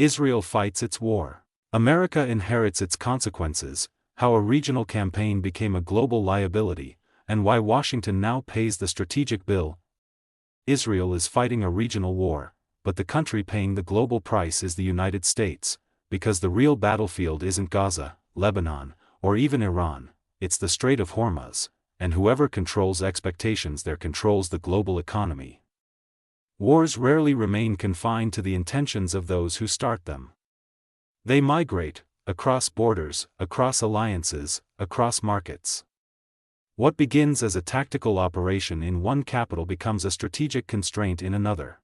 Israel fights its war. America inherits its consequences, how a regional campaign became a global liability, and why Washington now pays the strategic bill. Israel is fighting a regional war, but the country paying the global price is the United States, because the real battlefield isn't Gaza, Lebanon, or even Iran, it's the Strait of Hormuz, and whoever controls expectations there controls the global economy. Wars rarely remain confined to the intentions of those who start them. They migrate, across borders, across alliances, across markets. What begins as a tactical operation in one capital becomes a strategic constraint in another.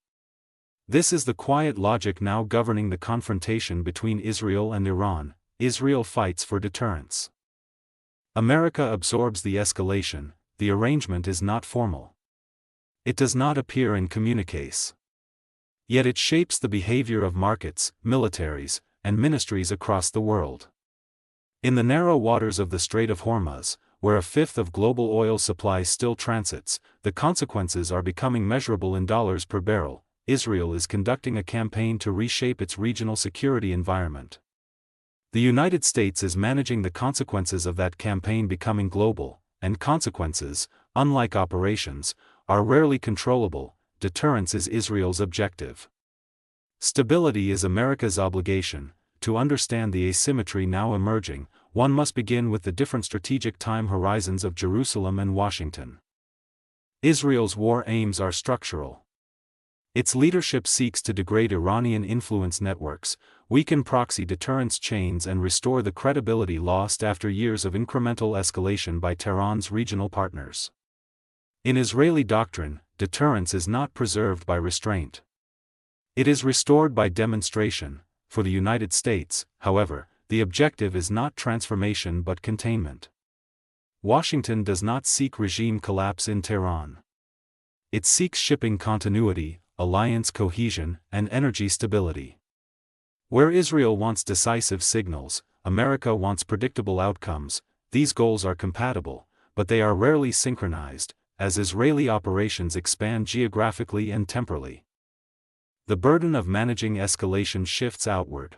This is the quiet logic now governing the confrontation between Israel and Iran. Israel fights for deterrence. America absorbs the escalation. The arrangement is not formal. It does not appear in communiques. Yet it shapes the behavior of markets, militaries, and ministries across the world. In the narrow waters of the Strait of Hormuz, where a fifth of global oil supply still transits, the consequences are becoming measurable in dollars per barrel. Israel is conducting a campaign to reshape its regional security environment. The United States is managing the consequences of that campaign becoming global, and consequences, unlike operations, are rarely controllable. Deterrence is Israel's objective. Stability is America's obligation. To understand the asymmetry now emerging, one must begin with the different strategic time horizons of Jerusalem and Washington. Israel's war aims are structural. Its leadership seeks to degrade Iranian influence networks, weaken proxy deterrence chains and restore the credibility lost after years of incremental escalation by Tehran's regional partners. In Israeli doctrine, deterrence is not preserved by restraint. It is restored by demonstration. For the United States, however, the objective is not transformation but containment. Washington does not seek regime collapse in Tehran. It seeks shipping continuity, alliance cohesion, and energy stability. Where Israel wants decisive signals, America wants predictable outcomes. These goals are compatible, but they are rarely synchronized, as Israeli operations expand geographically and temporally. The burden of managing escalation shifts outward.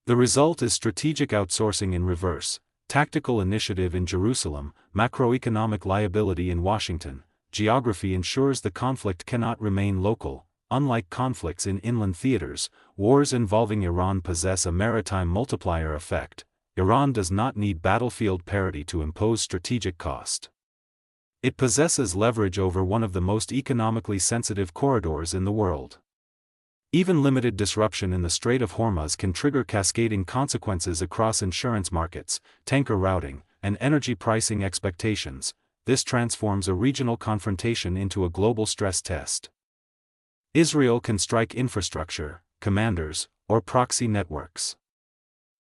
The result is strategic outsourcing in reverse, tactical initiative in Jerusalem, macroeconomic liability in Washington. Geography ensures the conflict cannot remain local. Unlike conflicts in inland theaters, wars involving Iran possess a maritime multiplier effect. Iran does not need battlefield parity to impose strategic cost. It possesses leverage over one of the most economically sensitive corridors in the world. Even limited disruption in the Strait of Hormuz can trigger cascading consequences across insurance markets, tanker routing, and energy pricing expectations. This transforms a regional confrontation into a global stress test. Israel can strike infrastructure, commanders, or proxy networks.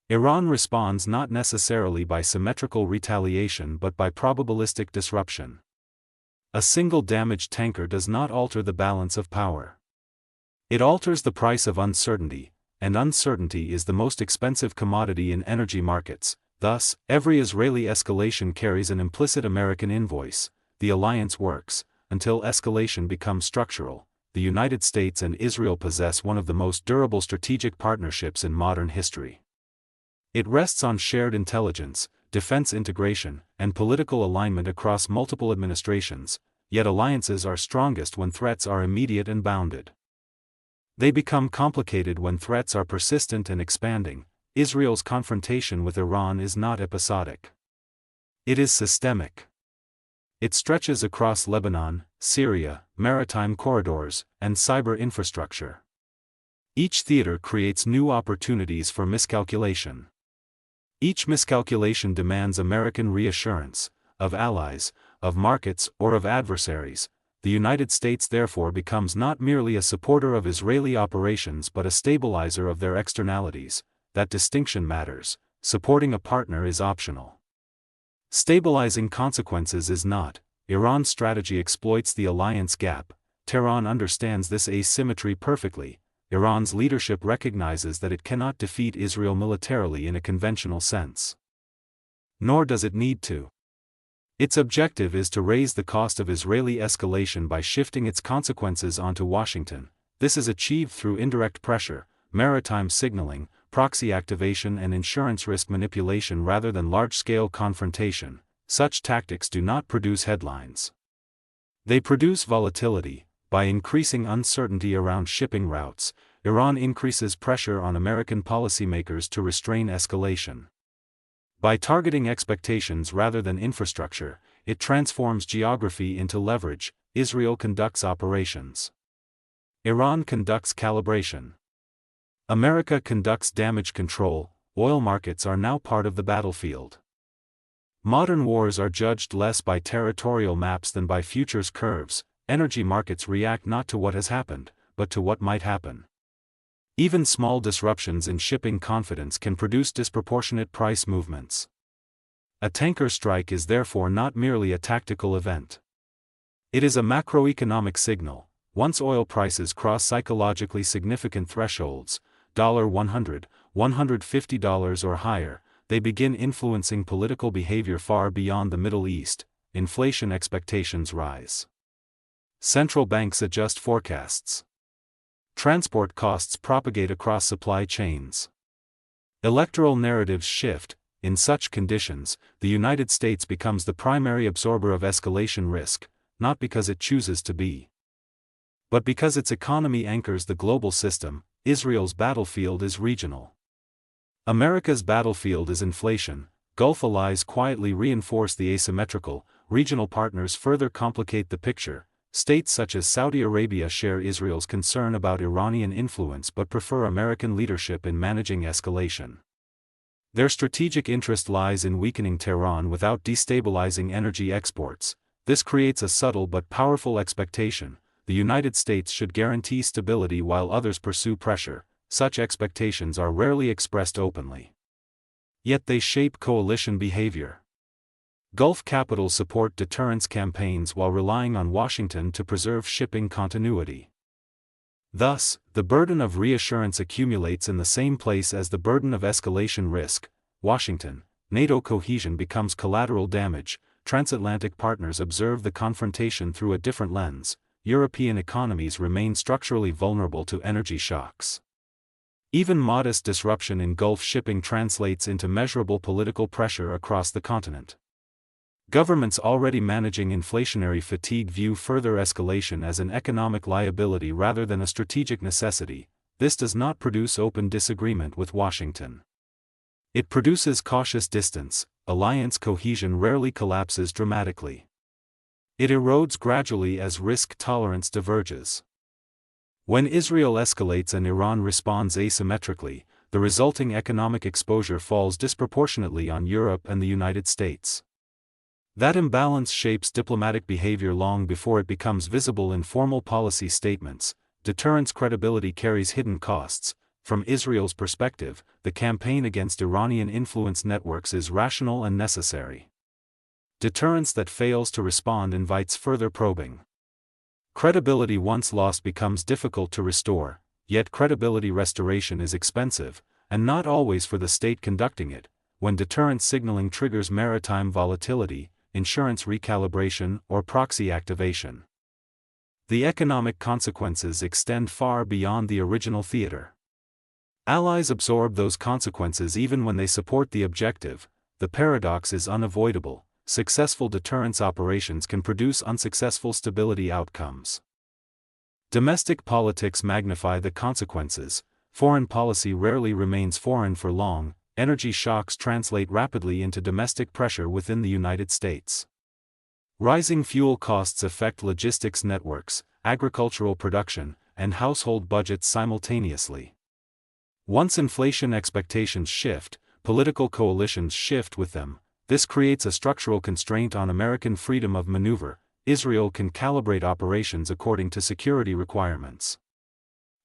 Iran responds not necessarily by symmetrical retaliation but by probabilistic disruption. A single damaged tanker does not alter the balance of power. It alters the price of uncertainty, and uncertainty is the most expensive commodity in energy markets. Thus, every Israeli escalation carries an implicit American invoice. The alliance works, until escalation becomes structural. The United States and Israel possess one of the most durable strategic partnerships in modern history. It rests on shared intelligence, defense integration, and political alignment across multiple administrations, yet alliances are strongest when threats are immediate and bounded. They become complicated when threats are persistent and expanding. Israel's confrontation with Iran is not episodic. It is systemic. It stretches across Lebanon, Syria, maritime corridors, and cyber infrastructure. Each theater creates new opportunities for miscalculation. Each miscalculation demands American reassurance, of allies, of markets, or of adversaries. The United States therefore becomes not merely a supporter of Israeli operations but a stabilizer of their externalities. That distinction matters. Supporting a partner is optional. Stabilizing consequences is not. Iran's strategy exploits the alliance gap. Tehran understands this asymmetry perfectly. Iran's leadership recognizes that it cannot defeat Israel militarily in a conventional sense. Nor does it need to. Its objective is to raise the cost of Israeli escalation by shifting its consequences onto Washington. This is achieved through indirect pressure, maritime signaling, proxy activation and insurance risk manipulation rather than large-scale confrontation. Such tactics do not produce headlines. They produce volatility. By increasing uncertainty around shipping routes, Iran increases pressure on American policymakers to restrain escalation. By targeting expectations rather than infrastructure, it transforms geography into leverage. Israel conducts operations. Iran conducts calibration. America conducts damage control. Oil markets are now part of the battlefield. Modern wars are judged less by territorial maps than by futures curves. Energy markets react not to what has happened, but to what might happen. Even small disruptions in shipping confidence can produce disproportionate price movements. A tanker strike is therefore not merely a tactical event. It is a macroeconomic signal. Once oil prices cross psychologically significant thresholds, $100, $150 or higher, they begin influencing political behavior far beyond the Middle East. Inflation expectations rise. Central banks adjust forecasts. Transport costs propagate across supply chains. Electoral narratives shift. In such conditions, the United States becomes the primary absorber of escalation risk, not because it chooses to be, but because its economy anchors the global system. Israel's battlefield is regional. America's battlefield is inflation. Gulf allies quietly reinforce the asymmetrical. Regional partners further complicate the picture. States such as Saudi Arabia share Israel's concern about Iranian influence but prefer American leadership in managing escalation. Their strategic interest lies in weakening Tehran without destabilizing energy exports. This creates a subtle but powerful expectation. The United States should guarantee stability while others pursue pressure. Such expectations are rarely expressed openly. Yet they shape coalition behavior. Gulf capitals support deterrence campaigns while relying on Washington to preserve shipping continuity. Thus, the burden of reassurance accumulates in the same place as the burden of escalation risk. Washington, NATO cohesion becomes collateral damage. Transatlantic partners observe the confrontation through a different lens. European economies remain structurally vulnerable to energy shocks. Even modest disruption in Gulf shipping translates into measurable political pressure across the continent. Governments already managing inflationary fatigue view further escalation as an economic liability rather than a strategic necessity. This does not produce open disagreement with Washington. It produces cautious distance. Alliance cohesion rarely collapses dramatically. It erodes gradually as risk tolerance diverges. When Israel escalates and Iran responds asymmetrically, the resulting economic exposure falls disproportionately on Europe and the United States. That imbalance shapes diplomatic behavior long before it becomes visible in formal policy statements. Deterrence credibility carries hidden costs. From Israel's perspective, the campaign against Iranian influence networks is rational and necessary. Deterrence that fails to respond invites further probing. Credibility once lost becomes difficult to restore, yet credibility restoration is expensive, and not always for the state conducting it. When deterrence signaling triggers maritime volatility, insurance recalibration, or proxy activation, the economic consequences extend far beyond the original theater. Allies absorb those consequences even when they support the objective. The paradox is unavoidable. Successful deterrence operations can produce unsuccessful stability outcomes. Domestic politics magnify the consequences. Foreign policy rarely remains foreign for long. Energy shocks translate rapidly into domestic pressure within the United States. Rising fuel costs affect logistics networks, agricultural production, and household budgets simultaneously. Once inflation expectations shift, political coalitions shift with them. This creates a structural constraint on American freedom of maneuver. Israel can calibrate operations according to security requirements.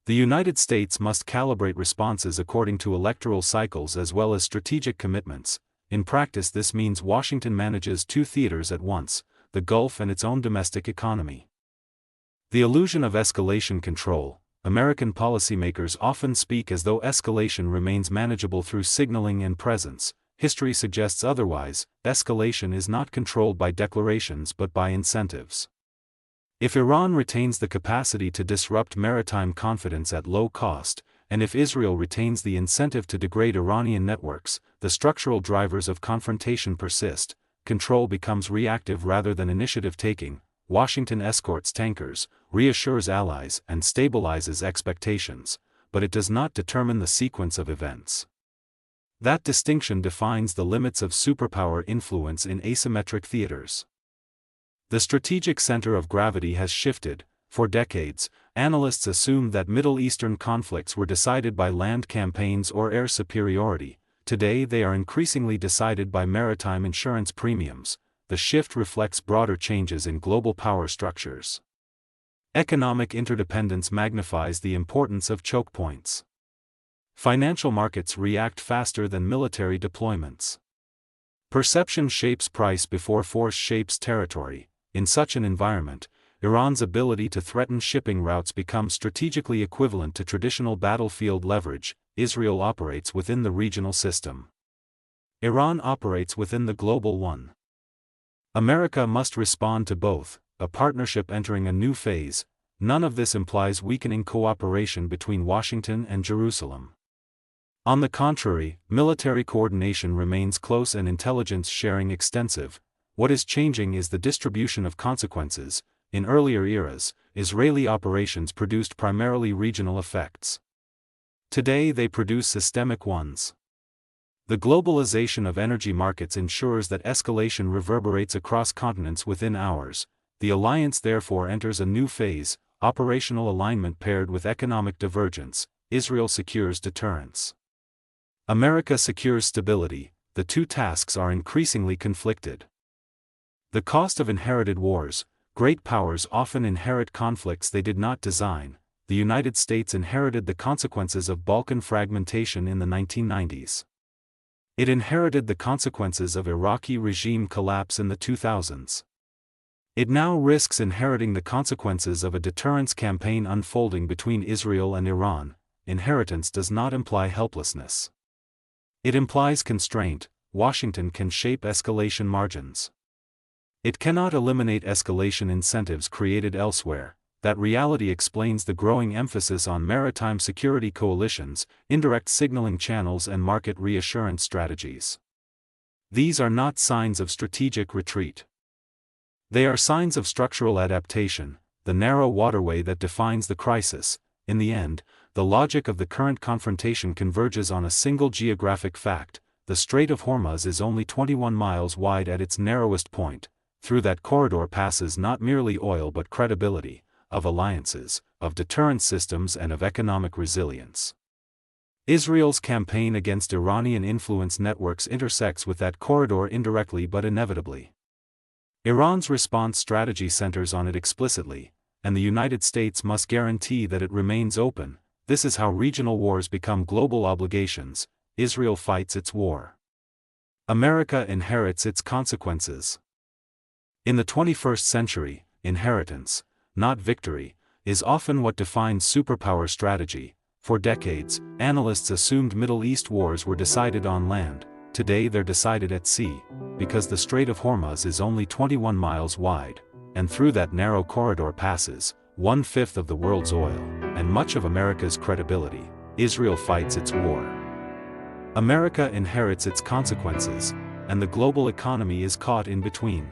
The United States must calibrate responses according to electoral cycles as well as strategic commitments. In practice, this means Washington manages two theaters at once, the Gulf and its own domestic economy. The illusion of escalation control. American policymakers often speak as though escalation remains manageable through signaling and presence. History suggests otherwise. Escalation is not controlled by declarations but by incentives. If Iran retains the capacity to disrupt maritime confidence at low cost, and if Israel retains the incentive to degrade Iranian networks, the structural drivers of confrontation persist. Control becomes reactive rather than initiative-taking. Washington escorts tankers, reassures allies, and stabilizes expectations, but it does not determine the sequence of events. That distinction defines the limits of superpower influence in asymmetric theaters. The strategic center of gravity has shifted. For decades, analysts assumed that Middle Eastern conflicts were decided by land campaigns or air superiority. Today they are increasingly decided by maritime insurance premiums. The shift reflects broader changes in global power structures. Economic interdependence magnifies the importance of choke points. Financial markets react faster than military deployments. Perception shapes price before force shapes territory. In such an environment, Iran's ability to threaten shipping routes becomes strategically equivalent to traditional battlefield leverage. Israel operates within the regional system. Iran operates within the global one. America must respond to both, a partnership entering a new phase. None of this implies weakening cooperation between Washington and Jerusalem. On the contrary, military coordination remains close and intelligence sharing extensive. What is changing is the distribution of consequences. In earlier eras, Israeli operations produced primarily regional effects. Today they produce systemic ones. The globalization of energy markets ensures that escalation reverberates across continents within hours. The alliance therefore enters a new phase, operational alignment paired with economic divergence. Israel secures deterrence. America secures stability. The two tasks are increasingly conflicted. The cost of inherited wars. Great powers often inherit conflicts they did not design. The United States inherited the consequences of Balkan fragmentation in the 1990s. It inherited the consequences of Iraqi regime collapse in the 2000s. It now risks inheriting the consequences of a deterrence campaign unfolding between Israel and Iran. Inheritance does not imply helplessness. It implies constraint. Washington can shape escalation margins. It cannot eliminate escalation incentives created elsewhere. That reality explains the growing emphasis on maritime security coalitions, indirect signaling channels, and market reassurance strategies. These are not signs of strategic retreat. They are signs of structural adaptation, the narrow waterway that defines the crisis. In the end, the logic of the current confrontation converges on a single geographic fact: the Strait of Hormuz is only 21 miles wide at its narrowest point. Through that corridor passes not merely oil but credibility, of alliances, of deterrence systems, and of economic resilience. Israel's campaign against Iranian influence networks intersects with that corridor indirectly but inevitably. Iran's response strategy centers on it explicitly, and the United States must guarantee that it remains open. This is how regional wars become global obligations. Israel fights its war. America inherits its consequences. In the 21st century, inheritance, not victory, is often what defines superpower strategy. For decades, analysts assumed Middle East wars were decided on land. Today they're decided at sea, because the Strait of Hormuz is only 21 miles wide, and through that narrow corridor passes 1/5 of the world's oil, and much of America's credibility. Israel fights its war. America inherits its consequences, and the global economy is caught in between.